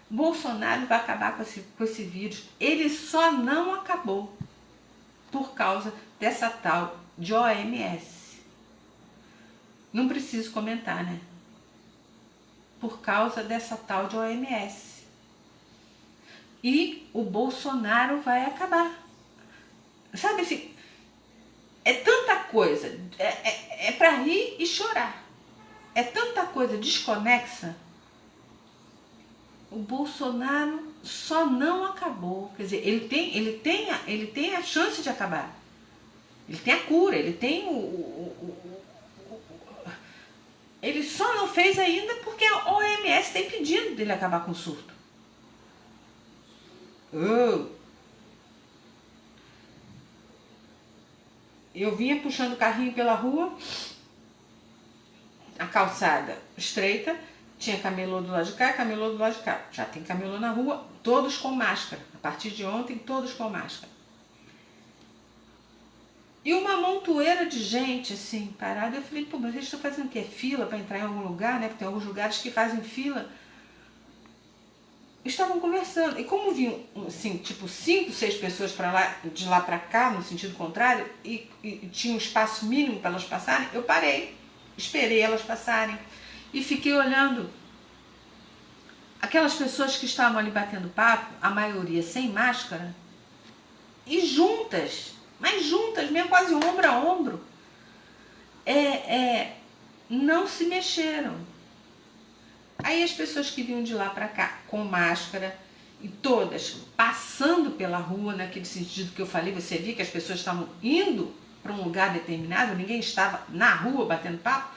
Bolsonaro vai acabar com esse vírus. Ele só não acabou por causa dessa tal de OMS. Não preciso comentar, né? Por causa dessa tal de OMS. E o Bolsonaro vai acabar. Sabe assim, é tanta coisa, é para rir e chorar. É tanta coisa desconexa. O Bolsonaro só não acabou. Quer dizer, ele tem a chance de acabar. Ele tem a cura, ele tem ele só não fez ainda porque a OMS está impedindo dele acabar com o surto. Eu vinha puxando o carrinho pela rua, a calçada estreita, tinha camelô do lado de cá, camelô do lado de cá. Já tem camelô na rua, todos com máscara. A partir de ontem, todos com máscara. E uma montoeira de gente, assim, parada. Eu falei, pô, mas eles estão fazendo o quê? Fila para entrar em algum lugar, né? Porque tem alguns lugares que fazem fila. Estavam conversando. E como vinham, assim, tipo 5, 6 pessoas para lá, de lá para cá, no sentido contrário, e tinha um espaço mínimo para elas passarem, eu parei, esperei elas passarem. E fiquei olhando aquelas pessoas que estavam ali batendo papo, a maioria sem máscara, e juntas, mas juntas mesmo, quase ombro a ombro, não se mexeram. Aí as pessoas que vinham de lá para cá com máscara, e todas passando pela rua, naquele sentido que eu falei, você viu que as pessoas estavam indo para um lugar determinado, ninguém estava na rua batendo papo.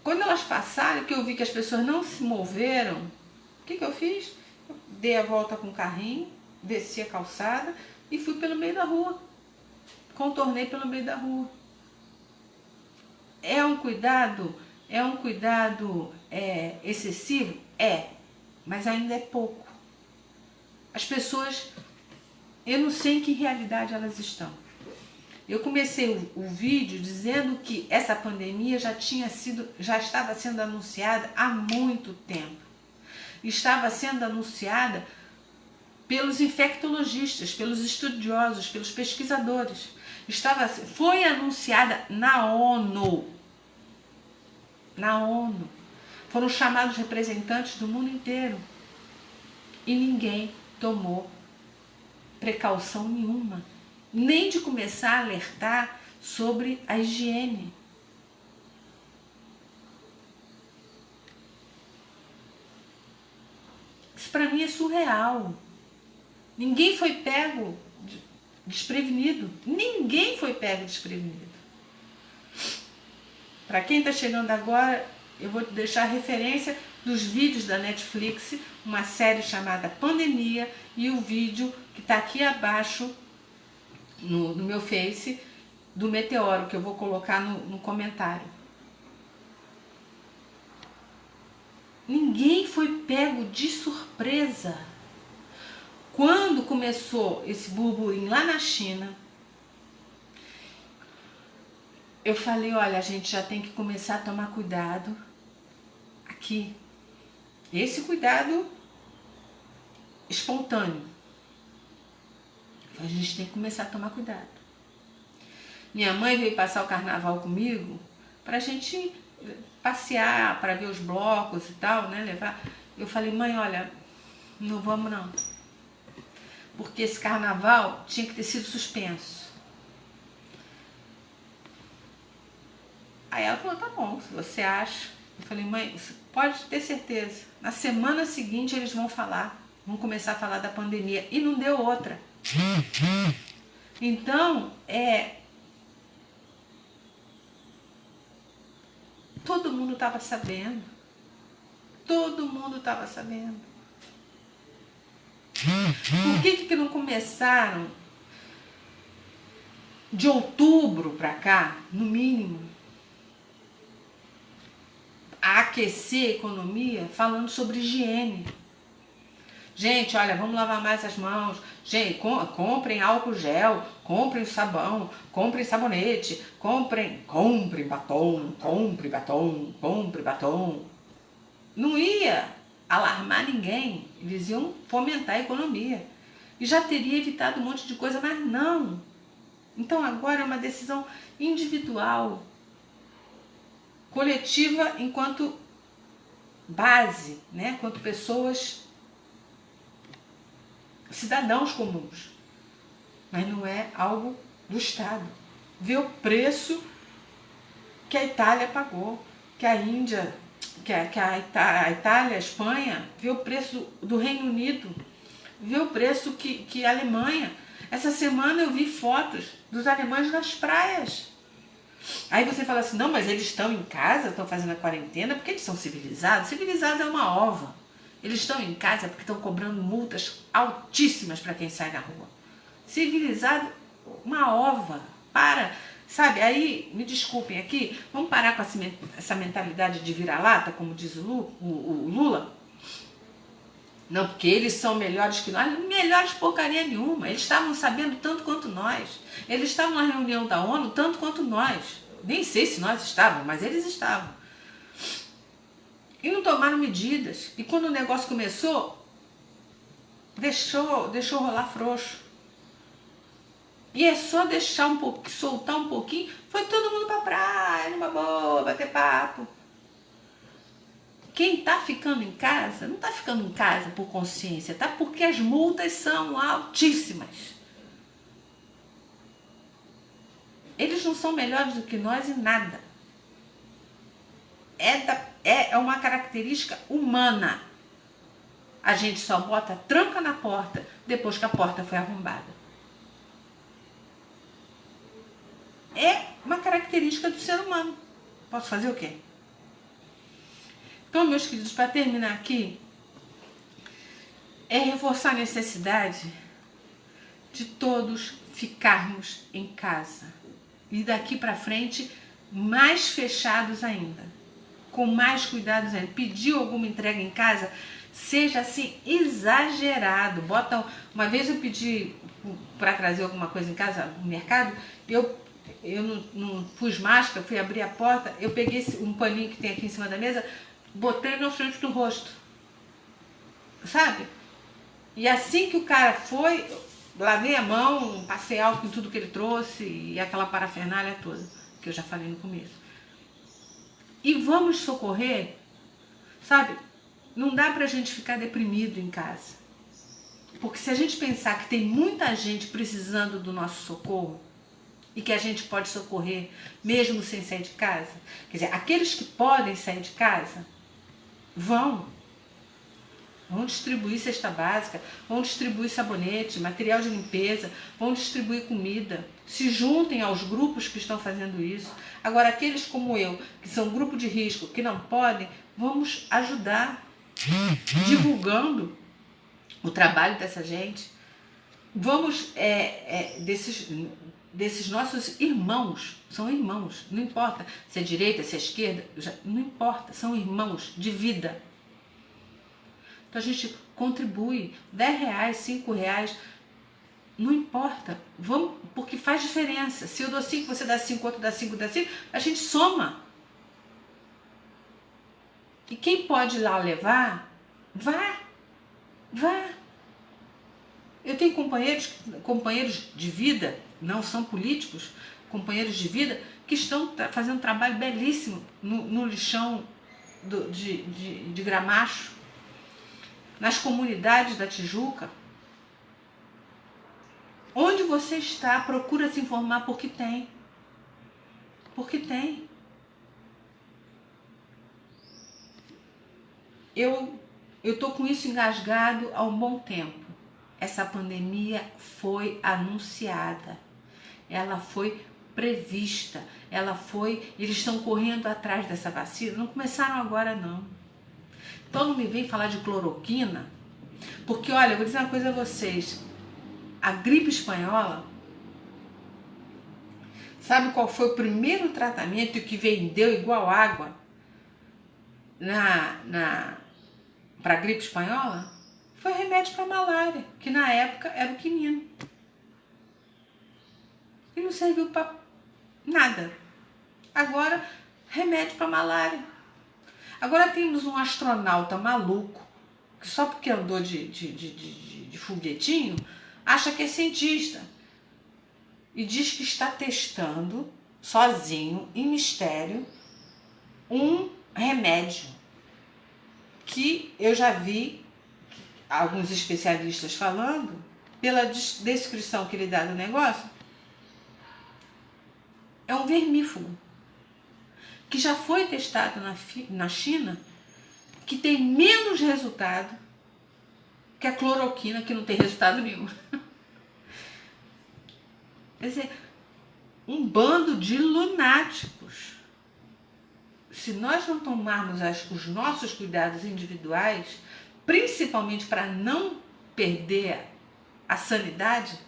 Quando elas passaram, que eu vi que as pessoas não se moveram, o que eu fiz? Eu dei a volta com o carrinho, desci a calçada e fui pelo meio da rua. Contornei pelo meio da rua. É um cuidado excessivo? Mas ainda é pouco. As pessoas, eu não sei em que realidade elas estão. Eu comecei o vídeo dizendo que essa pandemia já estava sendo anunciada há muito tempo. Estava sendo anunciada pelos infectologistas, pelos estudiosos, pelos pesquisadores. Foi anunciada na ONU. Na ONU. Foram chamados representantes do mundo inteiro. E ninguém tomou precaução nenhuma. Nem de começar a alertar sobre a higiene. Isso para mim é surreal. Ninguém foi pego desprevenido. Ninguém foi pego desprevenido. Para quem está chegando agora, eu vou deixar a referência dos vídeos da Netflix, uma série chamada Pandemia, e o vídeo que está aqui abaixo no meu Face, do meteoro, que eu vou colocar no comentário. Ninguém foi pego de surpresa. Quando começou esse burburinho lá na China, eu falei, olha, a gente já tem que começar a tomar cuidado aqui. Esse cuidado espontâneo. A gente tem que começar a tomar cuidado. Minha mãe veio passar o carnaval comigo para a gente passear para ver os blocos e tal, né? Levar. Eu falei, mãe, olha, não vamos não. Porque esse carnaval tinha que ter sido suspenso. Aí ela falou, tá bom, se você acha. Eu falei, mãe, você pode ter certeza. Na semana seguinte eles vão falar, vão começar a falar da pandemia. E não deu outra. Então, todo mundo estava sabendo. Todo mundo estava sabendo. Por que não começaram de outubro para cá, no mínimo, a aquecer a economia falando sobre higiene? Gente, olha, vamos lavar mais as mãos. Gente, comprem álcool gel, comprem sabão, comprem sabonete, comprem batom, compre batom, compre batom. Não ia alarmar ninguém, eles iam fomentar a economia. E já teria evitado um monte de coisa, mas não. Então agora é uma decisão individual, coletiva enquanto base, né? Enquanto pessoas, cidadãos comuns. Mas não é algo do Estado. Vê o preço que a Itália pagou, que a Índia, que a Itália, a Espanha, vê o preço do Reino Unido, vê o preço que a Alemanha. Essa semana eu vi fotos dos alemães nas praias. Aí você fala assim, não, mas eles estão em casa, estão fazendo a quarentena, porque eles são civilizados. Civilizado é uma ova. Eles estão em casa porque estão cobrando multas altíssimas para quem sai na rua. Civilizado, uma ova. Para, sabe, aí, me desculpem aqui, vamos parar com essa mentalidade de vira-lata, como diz o Lula? Não, porque eles são melhores que nós. Melhores porcaria nenhuma. Eles estavam sabendo tanto quanto nós. Eles estavam na reunião da ONU tanto quanto nós. Nem sei se nós estávamos, mas eles estavam. E não tomaram medidas. E quando o negócio começou, deixou rolar frouxo. E é só deixar um pouco, soltar um pouquinho, foi todo mundo pra praia, numa boa, bater papo. Quem está ficando em casa, não está ficando em casa por consciência, tá? Porque as multas são altíssimas. Eles não são melhores do que nós em nada. É uma característica humana. A gente só bota tranca na porta depois que a porta foi arrombada. É uma característica do ser humano. Posso fazer o quê? Então, meus queridos, para terminar aqui, é reforçar a necessidade de todos ficarmos em casa. E daqui para frente, mais fechados ainda. Com mais cuidados ainda. Pediu alguma entrega em casa, seja assim, exagerado. Uma vez eu pedi para trazer alguma coisa em casa, no mercado, eu não pus máscara, fui abrir a porta, eu peguei um paninho que tem aqui em cima da mesa, botei na frente do rosto, sabe? E assim que o cara foi, lavei a mão, passei álcool em tudo que ele trouxe e aquela parafernália toda, que eu já falei no começo. E vamos socorrer, sabe? Não dá pra gente ficar deprimido em casa. Porque se a gente pensar que tem muita gente precisando do nosso socorro e que a gente pode socorrer mesmo sem sair de casa, quer dizer, aqueles que podem sair de casa, vão distribuir cesta básica, vão distribuir sabonete, material de limpeza, vão distribuir comida. Se juntem aos grupos que estão fazendo isso. Agora, aqueles como eu, que são grupo de risco, que não podem, vamos ajudar, divulgando o trabalho dessa gente. Vamos, desses nossos irmãos, são irmãos, não importa se é direita, se é esquerda, não importa, são irmãos de vida. Então a gente contribui, R$10, R$5, não importa, vamos, porque faz diferença. Se eu dou 5, você dá 5, outro dá 5, a gente soma. E quem pode ir lá levar, vá. Eu tenho companheiros de vida, não são políticos, companheiros de vida, que estão fazendo um trabalho belíssimo no lixão de Gramacho, nas comunidades da Tijuca. Onde você está, procura se informar, porque tem. Porque tem. Eu tô com isso engasgado há um bom tempo. Essa pandemia foi anunciada. Ela foi prevista. Eles estão correndo atrás dessa vacina. Não começaram agora, não. Então não me vem falar de cloroquina, porque olha, eu vou dizer uma coisa a vocês. A gripe espanhola, sabe qual foi o primeiro tratamento que vendeu igual água para a gripe espanhola? Foi remédio para malária, que na época era o quinino. E não serviu para nada. Agora, remédio para malária. Agora temos um astronauta maluco, que só porque andou de foguetinho, acha que é cientista. E diz que está testando, sozinho, em mistério, um remédio que eu já vi alguns especialistas falando, pela descrição que ele dá do negócio, é um vermífugo, que já foi testado na China, que tem menos resultado que a cloroquina, que não tem resultado nenhum. Quer dizer, um bando de lunáticos. Se nós não tomarmos os nossos cuidados individuais, principalmente para não perder a sanidade,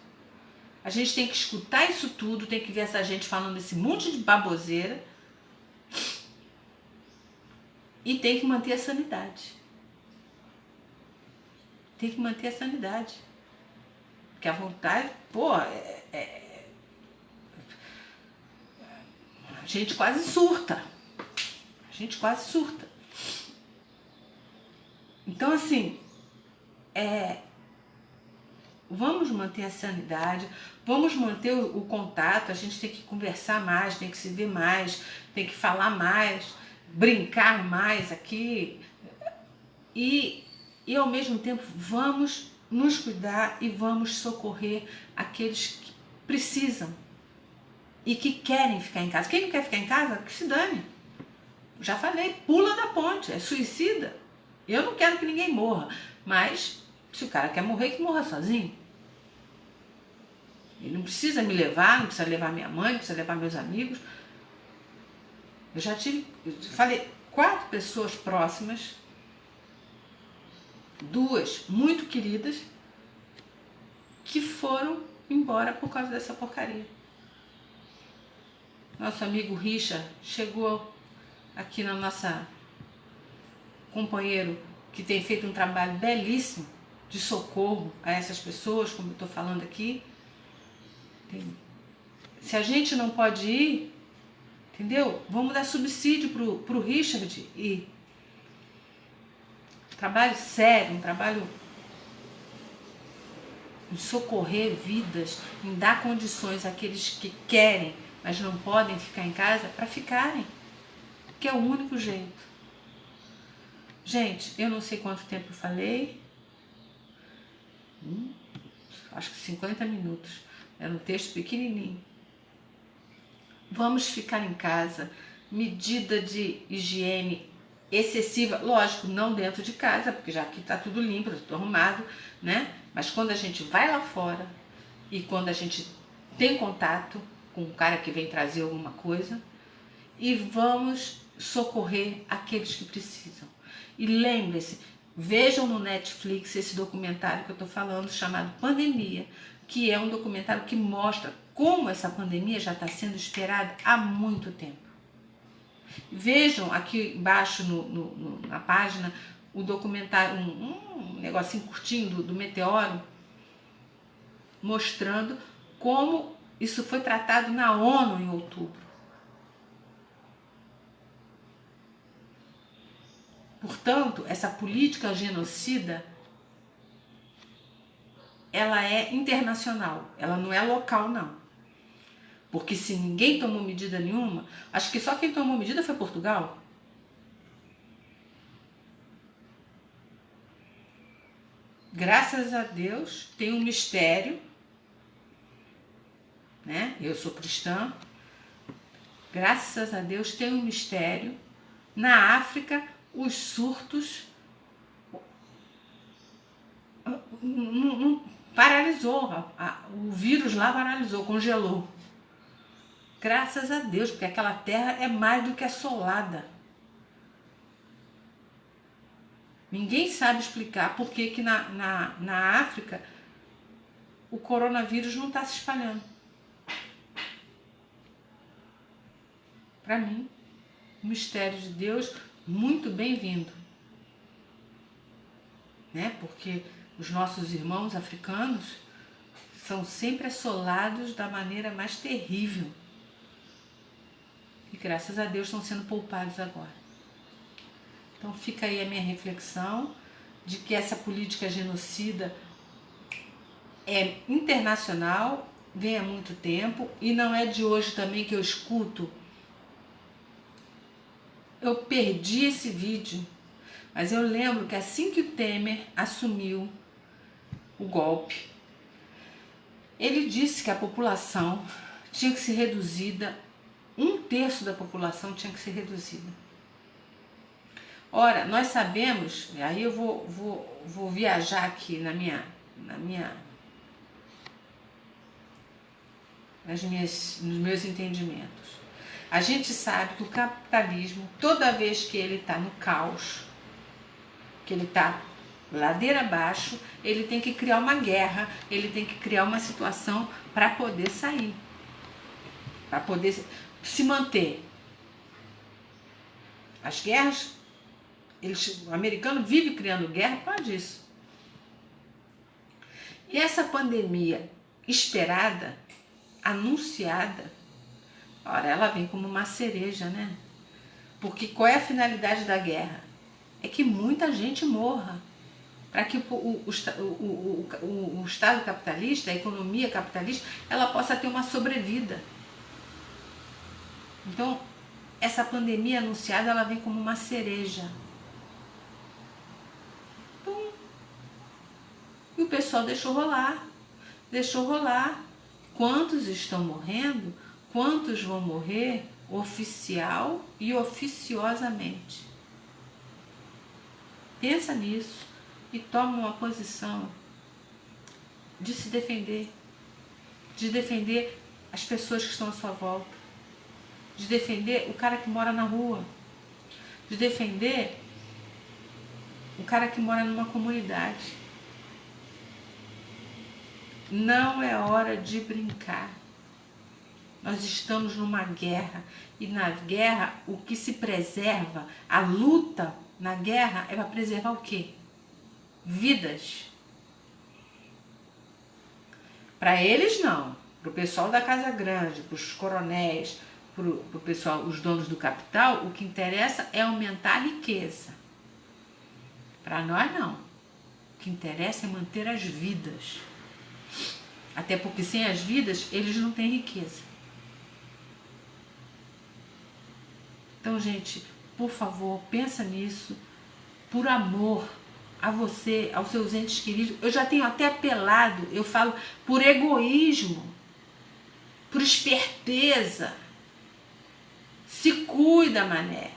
a gente tem que escutar isso tudo, tem que ver essa gente falando esse monte de baboseira e tem que manter a sanidade. Tem que manter a sanidade. Porque a vontade, a gente quase surta. A gente quase surta. Então, assim, vamos manter a sanidade, vamos manter o contato, a gente tem que conversar mais, tem que se ver mais, tem que falar mais, brincar mais aqui. E ao mesmo tempo, vamos nos cuidar e vamos socorrer aqueles que precisam e que querem ficar em casa. Quem não quer ficar em casa, que se dane. Já falei, pula da ponte, é suicida. Eu não quero que ninguém morra, mas se o cara quer morrer, que morra sozinho. Ele não precisa me levar, não precisa levar minha mãe, não precisa levar meus amigos. Eu falei, 4 pessoas próximas, 2 muito queridas, que foram embora por causa dessa porcaria. Nosso amigo Richard chegou aqui na nossa companheiro, que tem feito um trabalho belíssimo de socorro a essas pessoas, como eu estou falando aqui. Se a gente não pode ir, entendeu? Vamos dar subsídio pro Richard ir. Trabalho sério, um trabalho em socorrer vidas, em dar condições àqueles que querem, mas não podem ficar em casa, para ficarem, que é o único jeito. Gente, eu não sei quanto tempo eu falei, acho que 50 minutos, era um texto pequenininho. Vamos ficar em casa, medida de higiene excessiva, lógico, não dentro de casa, porque já aqui está tudo limpo, tudo arrumado, né? Mas quando a gente vai lá fora e quando a gente tem contato com um cara que vem trazer alguma coisa, e vamos socorrer aqueles que precisam. E lembre-se, vejam no Netflix esse documentário que eu estou falando, chamado Pandemia, que é um documentário que mostra como essa pandemia já está sendo esperada há muito tempo. Vejam aqui embaixo na página o documentário, um negocinho curtinho do meteoro, mostrando como isso foi tratado na ONU em outubro. Portanto, essa política genocida, ela é internacional, ela não é local, não. Porque se ninguém tomou medida nenhuma, acho que só quem tomou medida foi Portugal. Graças a Deus, tem um mistério, né? Eu sou cristã. Graças a Deus tem um mistério. Na África, os surtos não paralisou. O vírus lá paralisou, congelou. Graças a Deus, porque aquela terra é mais do que assolada. Ninguém sabe explicar por que na África o coronavírus não está se espalhando. Para mim, o mistério de Deus muito bem-vindo, né? Porque os nossos irmãos africanos são sempre assolados da maneira mais terrível. E graças a Deus estão sendo poupados agora. Então fica aí a minha reflexão de que essa política genocida é internacional, vem há muito tempo, e não é de hoje também que eu escuto. Eu perdi esse vídeo, mas eu lembro que assim que o Temer assumiu o golpe, ele disse que a população tinha que ser reduzida, 1/3 da população tinha que ser reduzida. Ora, nós sabemos, aí eu vou viajar aqui nos meus entendimentos. A gente sabe que o capitalismo, toda vez que ele está no caos, que ele está ladeira abaixo, ele tem que criar uma guerra, ele tem que criar uma situação para poder sair, para poder se manter. As guerras, o americano vive criando guerra por causa disso. E essa pandemia esperada, anunciada, ora, ela vem como uma cereja, né? Porque qual é a finalidade da guerra? É que muita gente morra, para que o Estado capitalista, a economia capitalista, ela possa ter uma sobrevida. Então, essa pandemia anunciada, ela vem como uma cereja. E o pessoal deixou rolar. Quantos estão morrendo? Quantos vão morrer oficial e oficiosamente? Pensa nisso e toma uma posição de se defender, de defender as pessoas que estão à sua volta, de defender o cara que mora na rua, de defender o cara que mora numa comunidade. Não é hora de brincar. Nós estamos numa guerra, e na guerra o que se preserva, a luta na guerra é para preservar o quê? Vidas. Para eles não, para o pessoal da Casa Grande, para os coronéis, para o pessoal, os donos do capital, o que interessa é aumentar a riqueza. Para nós não. O que interessa é manter as vidas. Até porque sem as vidas, eles não têm riqueza. Então, gente, por favor, pensa nisso, por amor a você, aos seus entes queridos. Eu já tenho até apelado, eu falo por egoísmo, por esperteza. Se cuida, mané.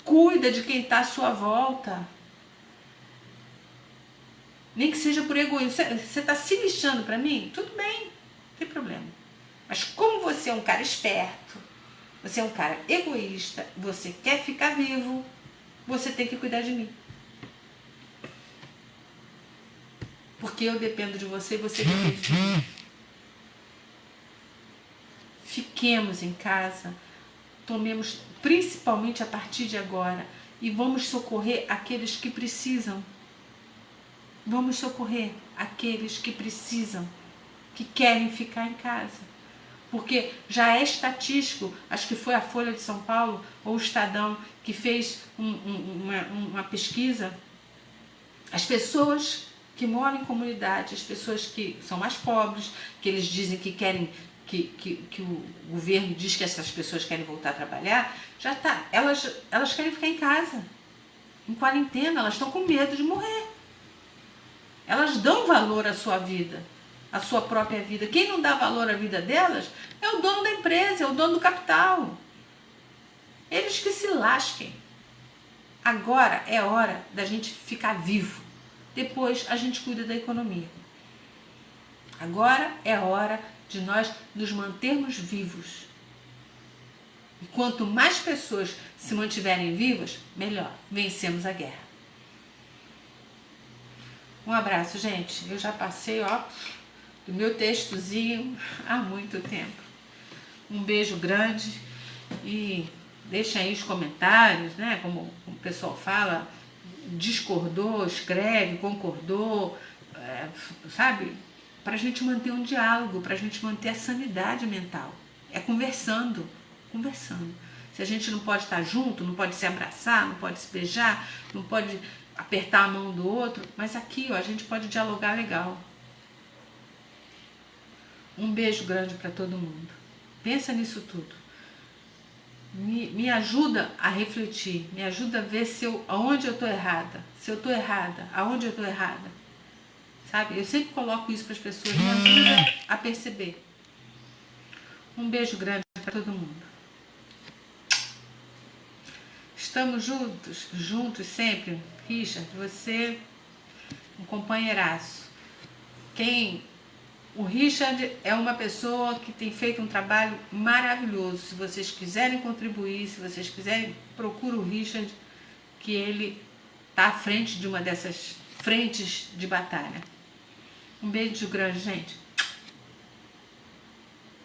Cuida de quem está à sua volta. Nem que seja por egoísmo. Você está se lixando para mim? Tudo bem, não tem problema. Mas como você é um cara esperto, você é um cara egoísta, você quer ficar vivo, você tem que cuidar de mim. Porque eu dependo de você e você depende de mim. Fiquemos em casa, tomemos, principalmente a partir de agora, e vamos socorrer aqueles que precisam. Vamos socorrer aqueles que precisam, que querem ficar em casa. Porque já é estatístico, acho que foi a Folha de São Paulo ou o Estadão que fez uma pesquisa. As pessoas que moram em comunidade, as pessoas que são mais pobres, que eles dizem que querem que o governo diz que essas pessoas querem voltar a trabalhar, já tá, elas querem ficar em casa, em quarentena, elas estão com medo de morrer. Elas dão valor à sua vida, à sua própria vida. Quem não dá valor à vida delas é o dono da empresa, é o dono do capital. Eles que se lasquem. Agora é hora da gente ficar vivo. Depois a gente cuida da economia. Agora é hora de nós nos mantermos vivos. E quanto mais pessoas se mantiverem vivas, melhor. Vencemos a guerra. Um abraço, gente. Eu já passei, do meu textozinho há muito tempo. Um beijo grande e deixa aí os comentários, né? Como o pessoal fala, discordou, escreve, concordou, sabe? Para a gente manter um diálogo, para a gente manter a sanidade mental. É conversando. Se a gente não pode estar junto, não pode se abraçar, não pode se beijar, não pode apertar a mão do outro, mas aqui a gente pode dialogar legal. Um beijo grande para todo mundo. Pensa nisso tudo. Me ajuda a refletir, me ajuda a ver aonde eu estou errada, se eu estou errada, aonde eu estou errada. Sabe? Eu sempre coloco isso para as pessoas, me ajuda a perceber. Um beijo grande para todo mundo. Estamos juntos sempre. Richard, você um companheiraço. O Richard é uma pessoa que tem feito um trabalho maravilhoso. Se vocês quiserem contribuir, se vocês quiserem, procura o Richard, que ele está à frente de uma dessas frentes de batalha. Um beijo grande, gente.